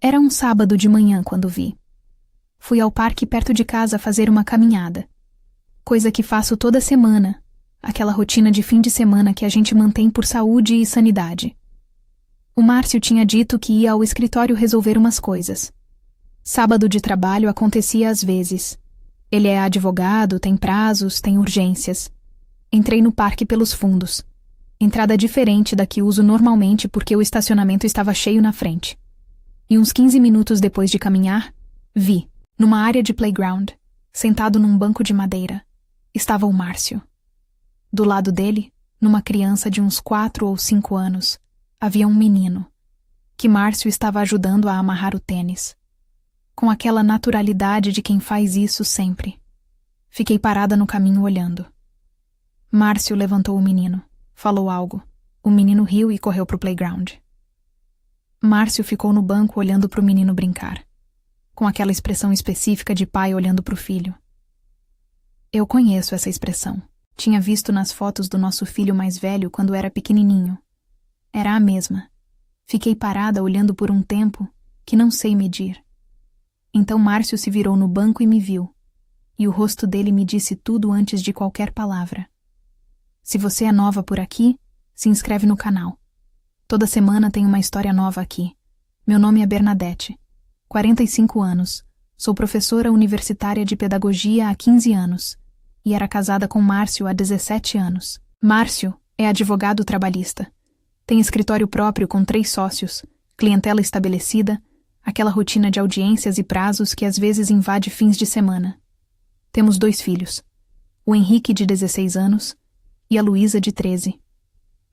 Era um sábado de manhã quando vi. Fui ao parque perto de casa fazer uma caminhada. Coisa que faço toda semana, aquela rotina de fim de semana que a gente mantém por saúde e sanidade. O Márcio tinha dito que ia ao escritório resolver umas coisas. Sábado de trabalho acontecia às vezes. Ele é advogado, tem prazos, tem urgências. Entrei no parque pelos fundos. Entrada diferente da que uso normalmente porque o estacionamento estava cheio na frente. E uns 15 minutos depois de caminhar, vi, numa área de playground, sentado num banco de madeira, estava o Márcio. Do lado dele, numa criança de uns 4 ou 5 anos, havia um menino, que Márcio estava ajudando a amarrar o tênis. Com aquela naturalidade de quem faz isso sempre. Fiquei parada no caminho olhando. Márcio levantou o menino, falou algo. O menino riu e correu pro playground. Márcio ficou no banco olhando pro menino brincar, com aquela expressão específica de pai olhando pro filho. Eu conheço essa expressão. Tinha visto nas fotos do nosso filho mais velho quando era pequenininho. Era a mesma. Fiquei parada olhando por um tempo que não sei medir. Então Márcio se virou no banco e me viu, e o rosto dele me disse tudo antes de qualquer palavra. Se você é nova por aqui, se inscreve no canal. Toda semana tem uma história nova aqui. Meu nome é Bernadette, 45 anos, sou professora universitária de pedagogia há 15 anos, e era casada com Márcio há 17 anos. Márcio é advogado trabalhista. Tem escritório próprio com 3 sócios, clientela estabelecida, aquela rotina de audiências e prazos que às vezes invade fins de semana. Temos 2 filhos, o Henrique de 16 anos e a Luísa de 13.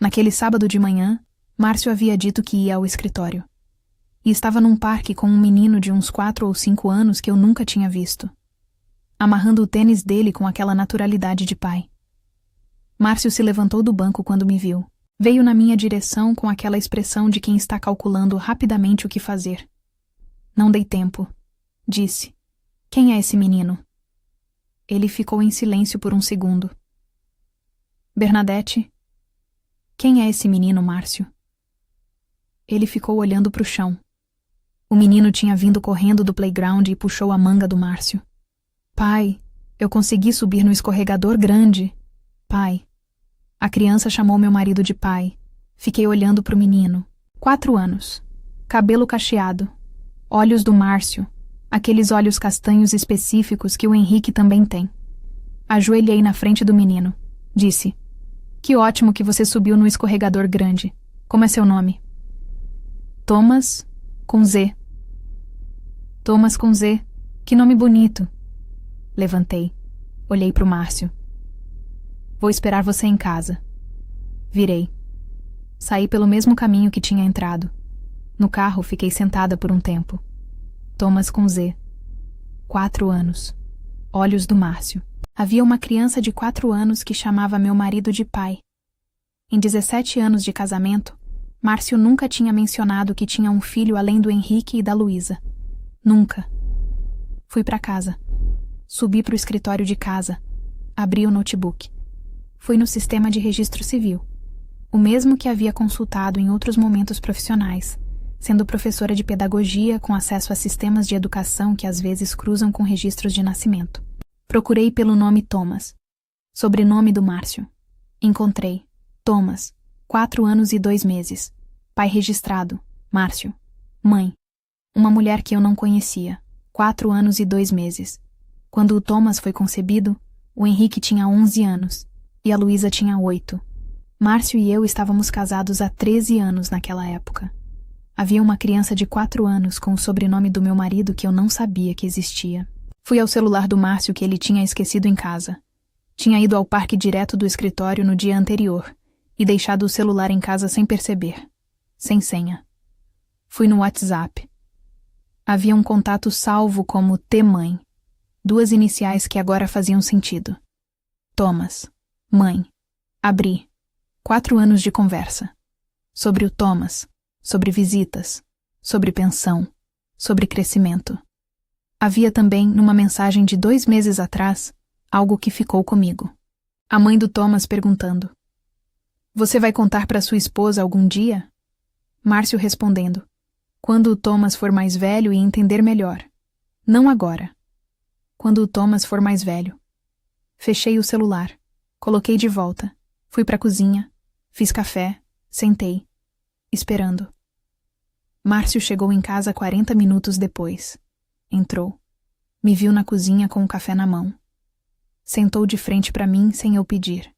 Naquele sábado de manhã, Márcio havia dito que ia ao escritório. E estava num parque com um menino de uns 4 ou 5 anos que eu nunca tinha visto, amarrando o tênis dele com aquela naturalidade de pai. Márcio se levantou do banco quando me viu. Veio na minha direção com aquela expressão de quem está calculando rapidamente o que fazer. Não dei tempo. Disse: "Quem é esse menino?" Ele ficou em silêncio por um segundo. "Bernadette, quem é esse menino, Márcio?" Ele ficou olhando para o chão. O menino tinha vindo correndo do playground e puxou a manga do Márcio. "Pai, eu consegui subir no escorregador grande. Pai." A criança chamou meu marido de pai. Fiquei olhando para o menino. 4 anos. Cabelo cacheado. Olhos do Márcio, aqueles olhos castanhos específicos que o Henrique também tem. Ajoelhei na frente do menino. Disse: "Que ótimo que você subiu no escorregador grande. Como é seu nome?" "Thomas, com Z." "Thomas com Z. Que nome bonito." Levantei. Olhei para o Márcio. "Vou esperar você em casa." Virei. Saí pelo mesmo caminho que tinha entrado. No carro fiquei sentada por um tempo. Thomas com Z. 4 anos. Olhos do Márcio. Havia uma criança de 4 anos que chamava meu marido de pai. Em 17 anos de casamento, Márcio nunca tinha mencionado que tinha um filho além do Henrique e da Luísa. Nunca. Fui para casa. Subi para o escritório de casa. Abri o notebook. Fui no sistema de registro civil. O mesmo que havia consultado em outros momentos profissionais, sendo professora de pedagogia com acesso a sistemas de educação que às vezes cruzam com registros de nascimento. Procurei pelo nome Thomas. Sobrenome do Márcio. Encontrei. Thomas, 4 anos e 2 meses. Pai registrado, Márcio. Mãe, uma mulher que eu não conhecia, 4 anos e 2 meses. Quando o Thomas foi concebido, o Henrique tinha 11 anos e a Luísa tinha 8. Márcio e eu estávamos casados há 13 anos naquela época. Havia uma criança de 4 anos com o sobrenome do meu marido que eu não sabia que existia. Fui ao celular do Márcio que ele tinha esquecido em casa. Tinha ido ao parque direto do escritório no dia anterior e deixado o celular em casa sem perceber. Sem senha. Fui no WhatsApp. Havia um contato salvo como T-Mãe. 2 iniciais que agora faziam sentido. Thomas. Mãe. Abri. 4 anos de conversa. Sobre o Thomas. Sobre visitas. Sobre pensão. Sobre crescimento. Havia também, numa mensagem de 2 meses atrás, algo que ficou comigo. A mãe do Thomas perguntando: "Você vai contar para sua esposa algum dia?" Márcio respondendo: Quando o Thomas for mais velho e entender melhor. Não agora. Quando o Thomas for mais velho. Fechei o celular. Coloquei de volta. Fui para a cozinha. Fiz café. Sentei. Esperando. Márcio chegou em casa 40 minutos depois. Entrou. Me viu na cozinha com o café na mão. Sentou de frente para mim sem eu pedir.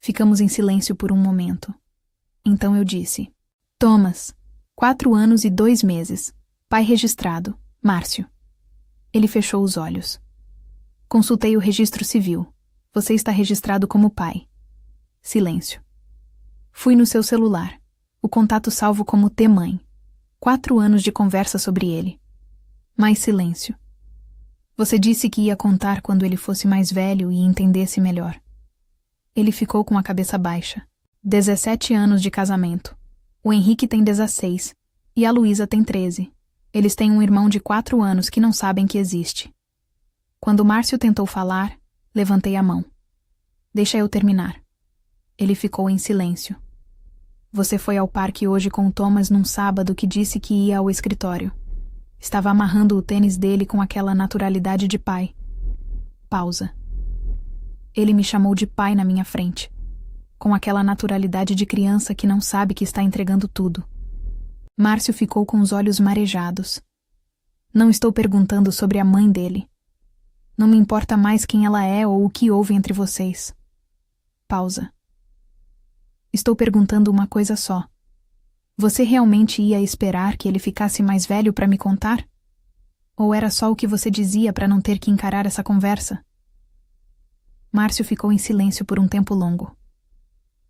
Ficamos em silêncio por um momento. Então eu disse: Thomas, 4 anos e 2 meses. Pai registrado, Márcio. Ele fechou os olhos. Consultei o registro civil. Você está registrado como pai. Silêncio. Fui no seu celular. O contato salvo como T-Mãe. 4 anos de conversa sobre ele. Mais silêncio. Você disse que ia contar quando ele fosse mais velho e entendesse melhor. Ele ficou com a cabeça baixa. 17 anos de casamento. O Henrique tem 16 e a Luísa tem 13. Eles têm um irmão de 4 anos que não sabem que existe. Quando Márcio tentou falar, levantei a mão. Deixa eu terminar. Ele ficou em silêncio. Você foi ao parque hoje com o Thomas num sábado que disse que ia ao escritório. Estava amarrando o tênis dele com aquela naturalidade de pai. Pausa. Ele me chamou de pai na minha frente, com aquela naturalidade de criança que não sabe que está entregando tudo. Márcio ficou com os olhos marejados. Não estou perguntando sobre a mãe dele. Não me importa mais quem ela é ou o que houve entre vocês. Pausa. Estou perguntando uma coisa só. Você realmente ia esperar que ele ficasse mais velho para me contar? Ou era só o que você dizia para não ter que encarar essa conversa? Márcio ficou em silêncio por um tempo longo.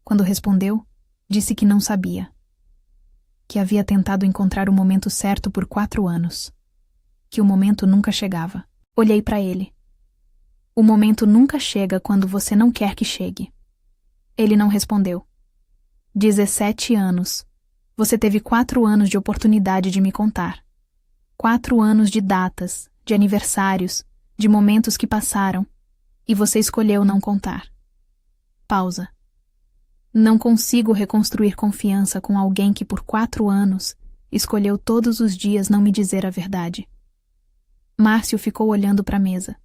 Quando respondeu, disse que não sabia. Que havia tentado encontrar o momento certo por 4 anos. Que o momento nunca chegava. Olhei para ele. O momento nunca chega quando você não quer que chegue. Ele não respondeu. 17 anos. Você teve 4 anos de oportunidade de me contar. 4 anos de datas, de aniversários, de momentos que passaram, e você escolheu não contar. Pausa. Não consigo reconstruir confiança com alguém que por 4 anos escolheu todos os dias não me dizer a verdade. Márcio ficou olhando para a mesa.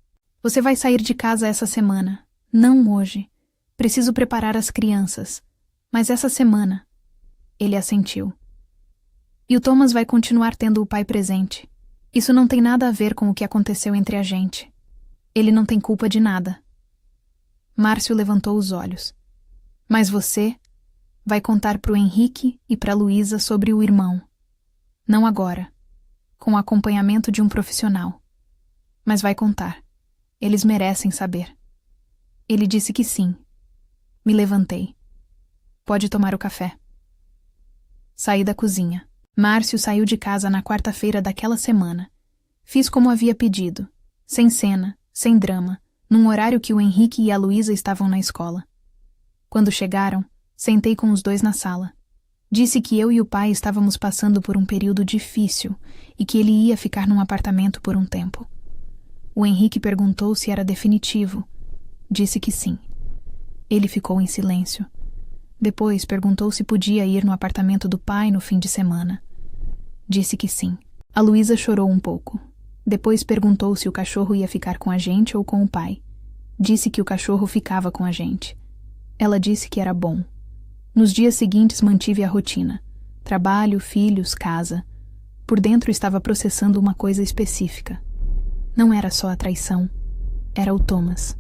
Você vai sair de casa essa semana. Não hoje. Preciso preparar as crianças. Mas essa semana. Ele assentiu. E o Thomas vai continuar tendo o pai presente. Isso não tem nada a ver com o que aconteceu entre a gente. Ele não tem culpa de nada. Márcio levantou os olhos. Mas você vai contar pro Henrique e pra Luísa sobre o irmão. Não agora, com o acompanhamento de um profissional. Mas vai contar. Eles merecem saber. Ele disse que sim. Me levantei. Pode tomar o café. Saí da cozinha. Márcio saiu de casa na quarta-feira daquela semana. Fiz como havia pedido. Sem cena, sem drama, num horário que o Henrique e a Luísa estavam na escola. Quando chegaram, sentei com os dois na sala. Disse que eu e o pai estávamos passando por um período difícil e que ele ia ficar num apartamento por um tempo. O Henrique perguntou se era definitivo. Disse que sim. Ele ficou em silêncio. Depois perguntou se podia ir no apartamento do pai no fim de semana. Disse que sim. A Luísa chorou um pouco. Depois perguntou se o cachorro ia ficar com a gente ou com o pai. Disse que o cachorro ficava com a gente. Ela disse que era bom. Nos dias seguintes mantive a rotina. Trabalho, filhos, casa. Por dentro estava processando uma coisa específica. Não era só a traição. Era o Thomas.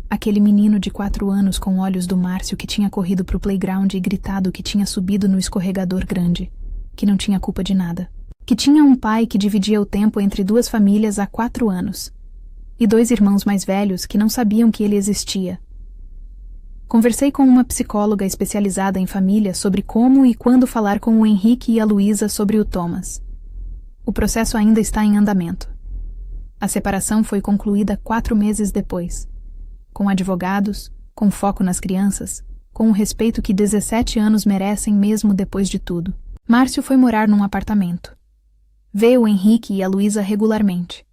Aquele menino de 4 anos com olhos do Márcio que tinha corrido pro playground e gritado que tinha subido no escorregador grande, que não tinha culpa de nada, que tinha um pai que dividia o tempo entre 2 famílias há 4 anos, e 2 irmãos mais velhos que não sabiam que ele existia. Conversei com uma psicóloga especializada em família sobre como e quando falar com o Henrique e a Luísa sobre o Thomas. O processo ainda está em andamento. A separação foi concluída 4 meses depois. Com advogados, com foco nas crianças, com o respeito que 17 anos merecem mesmo depois de tudo. Márcio foi morar num apartamento. Vê o Henrique e a Luísa regularmente.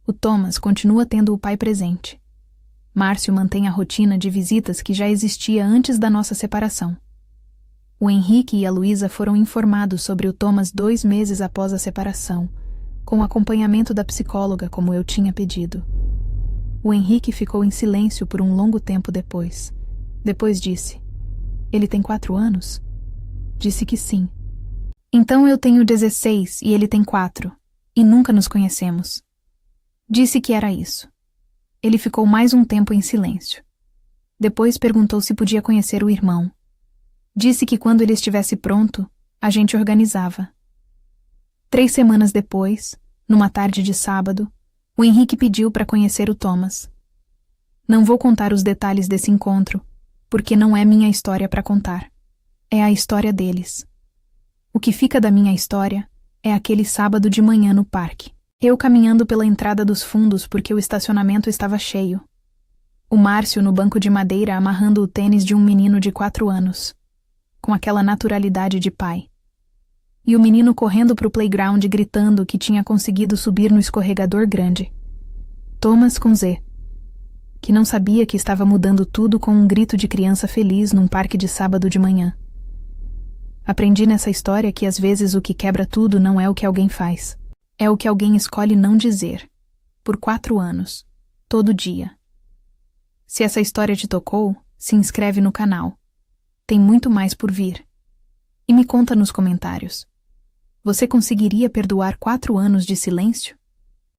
O Thomas continua tendo o pai presente. Márcio mantém a rotina de visitas que já existia antes da nossa separação. O Henrique e a Luísa foram informados sobre o Thomas 2 meses após a separação, com o acompanhamento da psicóloga como eu tinha pedido. O Henrique ficou em silêncio por um longo tempo depois. Depois disse: "Ele tem 4 anos?" Disse que sim. "Então eu tenho 16 e ele tem 4, e nunca nos conhecemos." Disse que era isso. Ele ficou mais um tempo em silêncio. Depois perguntou se podia conhecer o irmão. Disse que quando ele estivesse pronto, a gente organizava. 3 semanas depois, numa tarde de sábado, o Henrique pediu para conhecer o Thomas. Não vou contar os detalhes desse encontro, porque não é minha história para contar. É a história deles. O que fica da minha história é aquele sábado de manhã no parque. Eu caminhando pela entrada dos fundos porque o estacionamento estava cheio. O Márcio no banco de madeira amarrando o tênis de um menino de 4 anos, com aquela naturalidade de pai. E o menino correndo para o playground gritando que tinha conseguido subir no escorregador grande. Thomas com Z, que não sabia que estava mudando tudo com um grito de criança feliz num parque de sábado de manhã. Aprendi nessa história que às vezes o que quebra tudo não é o que alguém faz, é o que alguém escolhe não dizer. Por 4 anos, todo dia. Se essa história te tocou, se inscreve no canal. Tem muito mais por vir. E me conta nos comentários. Você conseguiria perdoar 4 anos de silêncio?